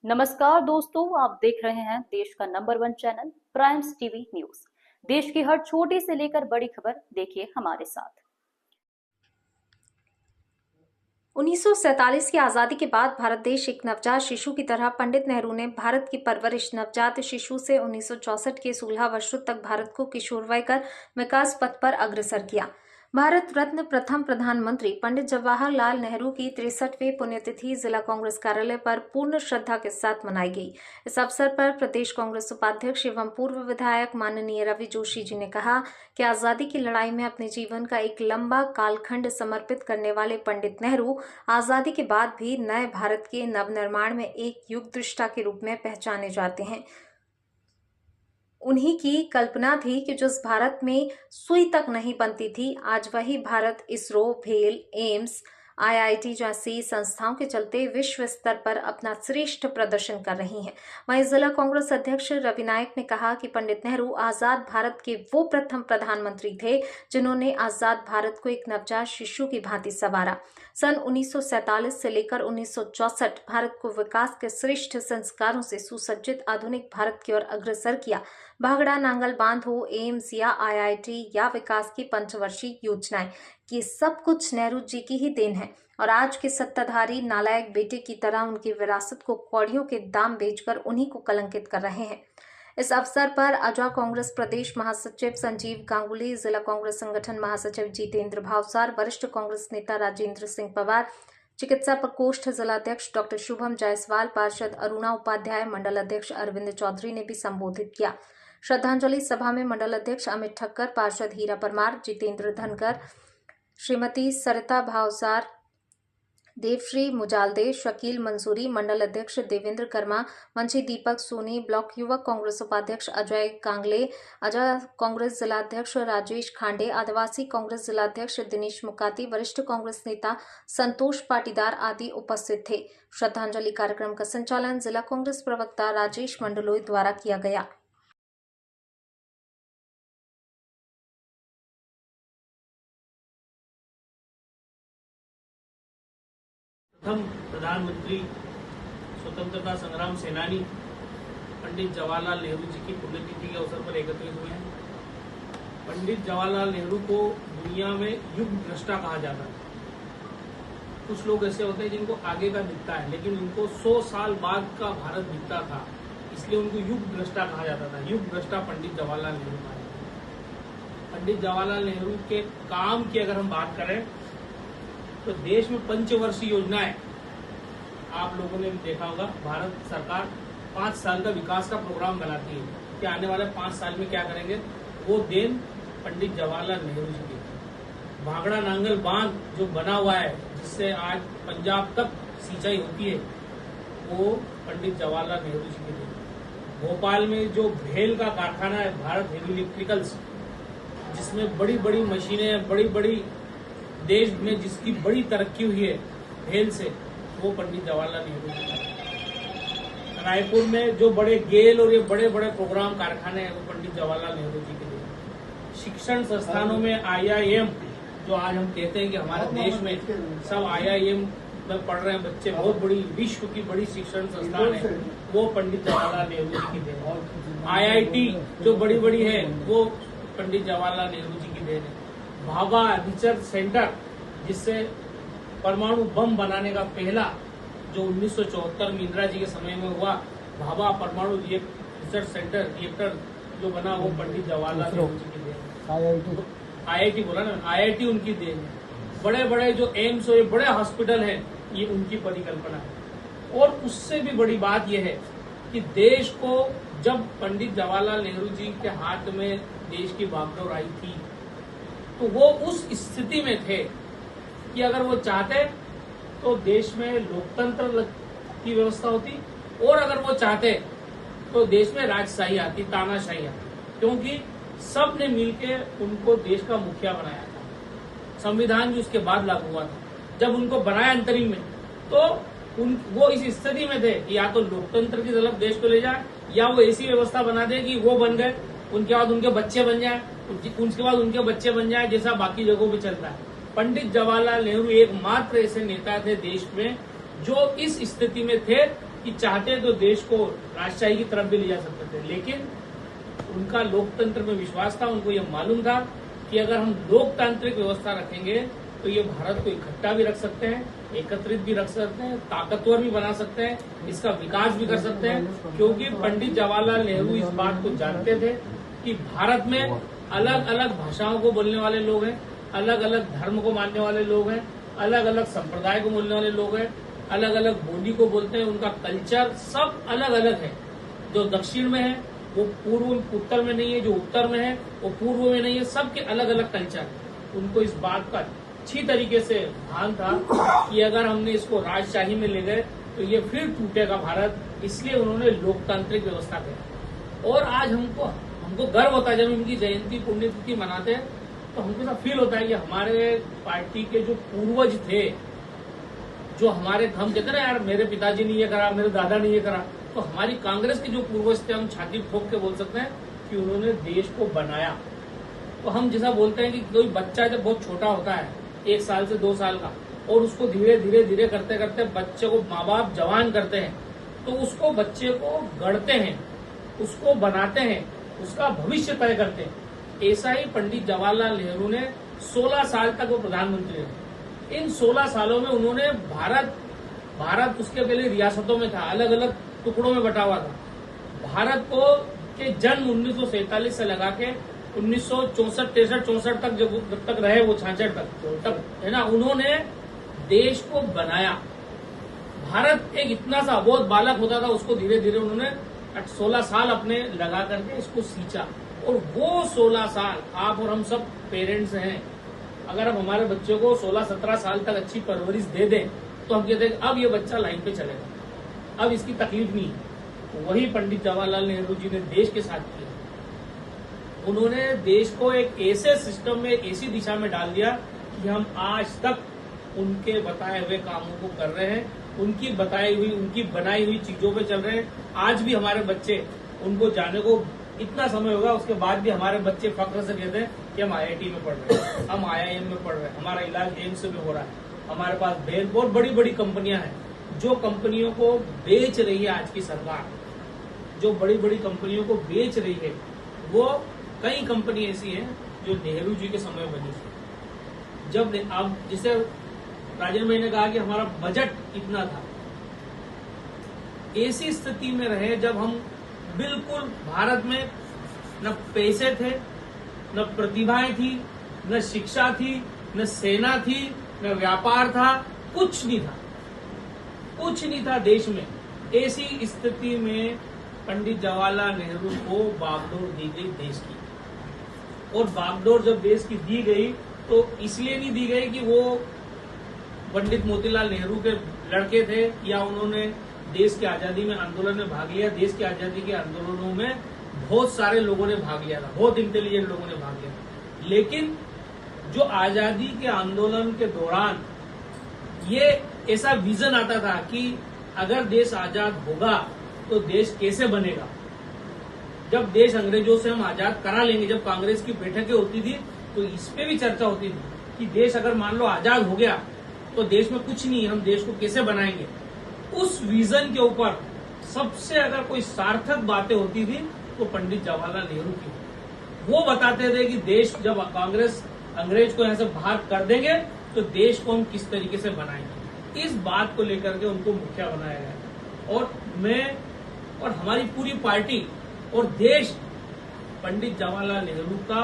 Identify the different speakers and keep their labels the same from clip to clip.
Speaker 1: नमस्कार दोस्तों, आप देख रहे हैं देश का number 1 channel primes TV news. देश की हर छोटी से लेकर बड़ी खबर देखिए हमारे साथ।
Speaker 2: 1947 की आजादी के बाद भारत देश एक नवजात शिशु की तरह पंडित नेहरू ने भारत की परवरिश नवजात शिशु से 1964 के 16 वर्षों तक भारत को किशोरवय कर विकास पथ पर अग्रसर किया। भारत रत्न प्रथम प्रधानमंत्री पंडित जवाहरलाल नेहरू की 63वीं पुण्यतिथि जिला कांग्रेस कार्यालय पर पूर्ण श्रद्धा के साथ मनाई गई। इस अवसर पर प्रदेश कांग्रेस उपाध्यक्ष एवं पूर्व विधायक माननीय रवि जोशी जी ने कहा कि आजादी की लड़ाई में अपने जीवन का एक लंबा कालखंड समर्पित करने वाले पंडित नेहरू आजादी के बाद भी नए भारत के नवनिर्माण में एक युग दृष्टा के रूप में पहचाने जाते हैं। उन्हीं की कल्पना थी कि जिस भारत में सुई तक नहीं बनती थी, आज वही भारत इसरो, भेल, एम्स, आईआईटी जैसी संस्थाओं के चलते विश्व स्तर पर अपना श्रेष्ठ प्रदर्शन कर रही हैं। वहीं जिला कांग्रेस अध्यक्ष रवि नायक ने कहा कि पंडित नेहरू आजाद भारत के वो प्रथम प्रधानमंत्री थे जिन्होंने आजाद भारत को एक नवजात शिशु की भांति संवारा। सन 1947 से लेकर 1964 भारत को विकास के श्रेष्ठ संस्कारों से सुसज्जित आधुनिक भारत की ओर अग्रसर किया। भाखड़ा नांगल बांध हो, एम्स या आईआईटी या विकास की पंचवर्षीय योजनाएं, ये सब कुछ नेहरू जी की ही देन है और आज के सत्ताधारी नालायक बेटे की तरह उनकी विरासत को कौड़ियों के दाम बेचकर उन्हीं को कलंकित कर रहे हैं। इस अवसर पर अजा कांग्रेस प्रदेश महासचिव संजीव गांगुली, जिला कांग्रेस संगठन महासचिव जितेंद्र भावसार, वरिष्ठ कांग्रेस नेता राजेंद्र सिंह पवार, चिकित्सा प्रकोष्ठ जिलाध्यक्ष डॉक्टर शुभम जायसवाल, पार्षद अरुणा उपाध्याय, मंडल अध्यक्ष अरविंद चौधरी ने भी संबोधित किया। श्रद्धांजलि सभा में मंडल अध्यक्ष अमित ठक्कर, पार्षद हीरा परमार, जितेंद्र धनकर, श्रीमती सरिता भावसार, देवश्री मुजालदे, शकील मंसूरी, मंडल अध्यक्ष देवेंद्र कर्मा, मंची दीपक सोनी, ब्लॉक युवक कांग्रेस उपाध्यक्ष अजय कांगले, अजय कांग्रेस जिलाध्यक्ष राजेश खांडे, आदिवासी कांग्रेस जिलाध्यक्ष दिनेश मुकाती, वरिष्ठ कांग्रेस नेता संतोष पाटीदार आदि उपस्थित थे। श्रद्धांजलि कार्यक्रम का संचालन जिला कांग्रेस प्रवक्ता राजेश मंडलोई द्वारा किया गया।
Speaker 3: प्रथम प्रधानमंत्री स्वतंत्रता संग्राम सेनानी पंडित जवाहरलाल नेहरू जी की पुण्यतिथि के अवसर पर एकत्रित हुए हैं। पंडित जवाहरलाल नेहरू को दुनिया में युग दृष्टा कहा जाता है। कुछ लोग ऐसे होते हैं जिनको आगे का दिखता है, लेकिन उनको 100 साल बाद का भारत दिखता था, इसलिए उनको युग दृष्टा कहा जाता था। युग दृष्टा पंडित जवाहरलाल नेहरू कहा जाता है। पंडित जवाहरलाल नेहरू के काम की अगर हम बात करें तो देश में पंचवर्षीय योजनाएं, आप लोगों ने भी देखा होगा, भारत सरकार 5 साल का विकास का प्रोग्राम बनाती है कि आने वाले 5 साल में क्या करेंगे। वो देन पंडित जवाहरलाल नेहरू जी की। भाखड़ा नांगल बांध जो बना हुआ है, जिससे आज पंजाब तक सिंचाई होती है, वो पंडित जवाहरलाल नेहरू जी की देन। भोपाल में जो भेल का कारखाना है, भारत हेवी इलेक्ट्रिकल्स, जिसमें बड़ी बड़ी मशीनें, बड़ी बड़ी देश में जिसकी बड़ी तरक्की हुई है भेल से, वो पंडित जवाहरलाल नेहरू जी। रायपुर में जो बड़े गेल और ये बड़े बड़े प्रोग्राम कारखाने हैं, वो पंडित जवाहरलाल नेहरू जी के लिए। शिक्षण संस्थानों में आईआईएम, जो आज हम कहते हैं कि हमारे देश में सब आईआईएम में पढ़ रहे हैं बच्चे, बहुत बड़ी विश्व की बड़ी शिक्षण संस्थान है, वो पंडित जवाहरलाल नेहरू जी की देन है। आईआईटी जो बड़ी बड़ी है, वो पंडित जवाहरलाल नेहरू जी की देन है। भाभा रिसर्च सेंटर, जिससे परमाणु बम बनाने का पहला, जो 1974 में इंदिरा जी के समय में हुआ, भाभा परमाणु रिसर्च सेंटर रिएक्टर जो बना, वो पंडित जवाहरलाल नेहरू जी की देन। आईआईटी बोला ना, आईआईटी उनकी देन है। बड़े बड़े जो एम्स और बड़े हॉस्पिटल हैं, ये उनकी परिकल्पना है। और उससे भी बड़ी बात यह है कि देश को जब पंडित जवाहरलाल नेहरू जी के हाथ में देश की बागडोर आई थी, तो वो उस स्थिति में थे कि अगर वो चाहते तो देश में लोकतंत्र की व्यवस्था होती, और अगर वो चाहते तो देश में राजशाही आती, तानाशाही आती, क्योंकि सब ने मिलके उनको देश का मुखिया बनाया था। संविधान भी उसके बाद लागू हुआ था। जब उनको बनाया अंतरिम में, तो वो इस स्थिति में थे कि या तो लोकतंत्र की तरफ देश को ले जाए, या वो ऐसी व्यवस्था बना दे कि वो बन गए, उनके बाद उनके बच्चे बन जाए, उसके बाद उनके बच्चे बन जाए, जैसा बाकी जगहों पे चलता है। पंडित जवाहरलाल नेहरू एकमात्र ऐसे नेता थे देश में जो इस स्थिति में थे कि चाहते तो देश को राजशाही की तरफ भी ले जा सकते थे, लेकिन उनका लोकतंत्र में विश्वास था। उनको यह मालूम था कि अगर हम लोकतांत्रिक व्यवस्था रखेंगे तो ये भारत को इकट्ठा भी रख सकते हैं, एकत्रित भी रख सकते हैं, ताकतवर भी बना सकते हैं, इसका विकास भी कर सकते हैं। क्योंकि पंडित जवाहरलाल नेहरू इस बात को जानते थे कि भारत में अलग अलग भाषाओं को बोलने वाले लोग हैं, अलग अलग धर्म को मानने वाले लोग हैं, अलग अलग संप्रदाय को बोलने वाले लोग हैं, अलग अलग बोली को बोलते हैं, उनका कल्चर सब अलग अलग है। जो दक्षिण में है वो पूर्व उत्तर में नहीं है, जो उत्तर में है वो पूर्व में नहीं है, सबके अलग अलग कल्चर। उनको इस बात का अच्छी तरीके से भान था कि अगर हमने इसको राजशाही में ले गए तो ये फिर टूटेगा भारत, इसलिए उन्होंने लोकतांत्रिक व्यवस्था की। और आज हमको गर्व होता है जब इनकी जयंती पुण्यतिथि मनाते हैं तो हमको ऐसा फील होता है कि हमारे पार्टी के जो पूर्वज थे, जो हमारे हम कहते हैं ना यार मेरे पिताजी ने ये करा, मेरे दादा ने ये करा, तो हमारी कांग्रेस के जो पूर्वज थे हम छाती ठोक के बोल सकते हैं कि उन्होंने देश को बनाया। तो हम जैसा बोलते हैं कि कोई बच्चा जब बहुत छोटा होता है 1 साल से 2 साल का, और उसको धीरे धीरे धीरे करते करते बच्चे को माँ बाप जवान करते हैं, तो उसको बच्चे को गढ़ते हैं, उसको बनाते हैं, उसका भविष्य तय करते हैं। ऐसा ही पंडित जवाहरलाल नेहरू ने 16 साल तक वो प्रधानमंत्री रहे। इन 16 सालों में उन्होंने भारत उसके पहले रियासतों में था, अलग अलग टुकड़ों में बटा हुआ था। भारत को के जन्म 1947 से लगा के 1964 तक जब तक रहे वो 66 तक है ना, उन्होंने देश को बनाया। भारत एक इतना सा अबोध बालक होता था, उसको धीरे धीरे उन्होंने 16 साल अपने लगा करके इसको सींचा। और वो 16 साल आप और हम सब पेरेंट्स हैं, अगर हम हमारे बच्चों को 16-17 साल तक अच्छी परवरिश दे दें तो हम कहते हैं अब ये बच्चा लाइन पे चलेगा, अब इसकी तकलीफ नहीं है। वही पंडित जवाहरलाल नेहरू जी ने देश के साथ किया। उन्होंने देश को एक ऐसे सिस्टम में, एक ऐसी दिशा में डाल दिया कि हम आज तक उनके बताए हुए कामों को कर रहे हैं, उनकी बनाई हुई चीजों पे चल रहे हैं। आज भी हमारे बच्चे, उनको जाने को इतना समय होगा, उसके बाद भी हमारे बच्चे फख्र से कहते हैं कि हम IIT में पढ़ रहे हैं, हम IIM में पढ़ रहे हैं, हमारा इलाज एम्स में हो रहा है, हमारे पास बहुत बड़ी बड़ी कंपनियां हैं। जो कंपनियों को बेच रही है आज की सरकार, जो बड़ी बड़ी कंपनियों को बेच रही है, वो कई कंपनी ऐसी हैं जो नेहरू जी के समय बनी थी। जब अब जिसे राजेंद्र भाई ने कहा कि हमारा बजट इतना था, ऐसी स्थिति में रहे जब हम बिल्कुल भारत में न पैसे थे, न प्रतिभाएं थी, न शिक्षा थी, न सेना थी, न व्यापार था, कुछ नहीं था देश में। ऐसी स्थिति में पंडित जवाहरलाल नेहरू को बागडोर दी गई देश की। और बागडोर जब देश की दी गई तो इसलिए नहीं दी गई कि वो पंडित मोतीलाल नेहरू के लड़के थे या उन्होंने देश की आजादी में आंदोलन में भाग लिया। देश की आजादी के आंदोलनों में बहुत सारे लोगों ने भाग लिया था, बहुत इंटेलिजेंट लोगों ने भाग लिया था। लेकिन जो आजादी के आंदोलन के दौरान ये ऐसा विजन आता था कि अगर देश आजाद होगा तो देश कैसे बनेगा। जब देश अंग्रेजों से हम आजाद करा लेंगे, जब कांग्रेस की बैठकें होती थी तो इस पे भी चर्चा होती थी कि देश अगर मान लो आजाद हो गया तो देश में कुछ नहीं है, हम देश को कैसे बनाएंगे। उस विजन के ऊपर सबसे अगर कोई सार्थक बातें होती थी तो पंडित जवाहरलाल नेहरू की। वो बताते थे कि देश जब कांग्रेस अंग्रेज को यहाँ से बाहर कर देंगे तो देश को हम किस तरीके से बनाएंगे। इस बात को लेकर के उनको मुखिया बनाया गया। और मैं और हमारी पूरी पार्टी और देश पंडित जवाहरलाल नेहरू का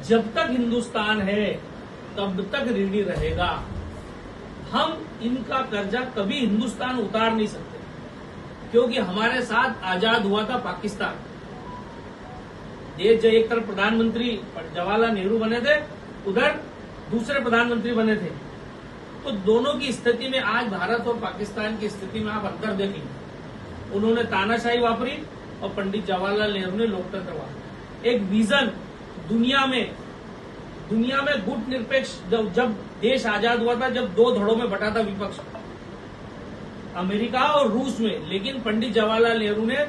Speaker 3: जब तक हिंदुस्तान है तब तक ऋणी रहेगा। हम इनका कर्जा कभी हिंदुस्तान उतार नहीं सकते, क्योंकि हमारे साथ आजाद हुआ था पाकिस्तान। देश जो एक तरफ प्रधानमंत्री जवाहरलाल नेहरू बने थे, उधर दूसरे प्रधानमंत्री बने थे, तो दोनों की स्थिति में आज भारत और पाकिस्तान की स्थिति में आप अंतर देखेंगे। उन्होंने तानाशाही वापरी और पंडित जवाहरलाल नेहरू ने लोकतंत्र वापरा। एक विजन दुनिया में गुट निरपेक्ष, जब देश आजाद हुआ था, जब 2 धड़ों में बटा था विपक्ष, अमेरिका और रूस में, लेकिन पंडित जवाहरलाल नेहरू ने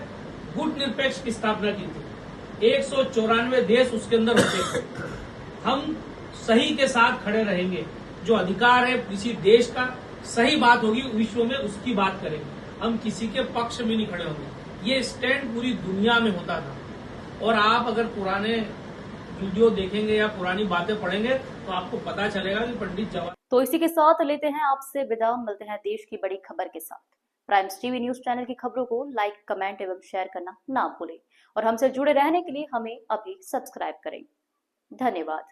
Speaker 3: गुट निरपेक्ष की स्थापना की थी। 194 देश उसके अंदर होते थे। हम सही के साथ खड़े रहेंगे। जो अधिकार है किसी देश का, सही बात होगी विश्व में उसकी बात करेंगे, हम किसी के पक्ष में नहीं खड़े होंगे। ये स्टैंड पूरी दुनिया में होता था। और आप अगर पुराने वीडियो देखेंगे या पुरानी बातें पढ़ेंगे तो आपको पता चलेगा कि पंडित जवाहरलाल।
Speaker 1: तो इसी के साथ लेते हैं आपसे विदा, मिलते हैं देश की बड़ी खबर के साथ। प्राइम्स टीवी न्यूज चैनल की खबरों को लाइक, कमेंट एवं शेयर करना ना भूलें और हमसे जुड़े रहने के लिए हमें अभी सब्सक्राइब करें। धन्यवाद।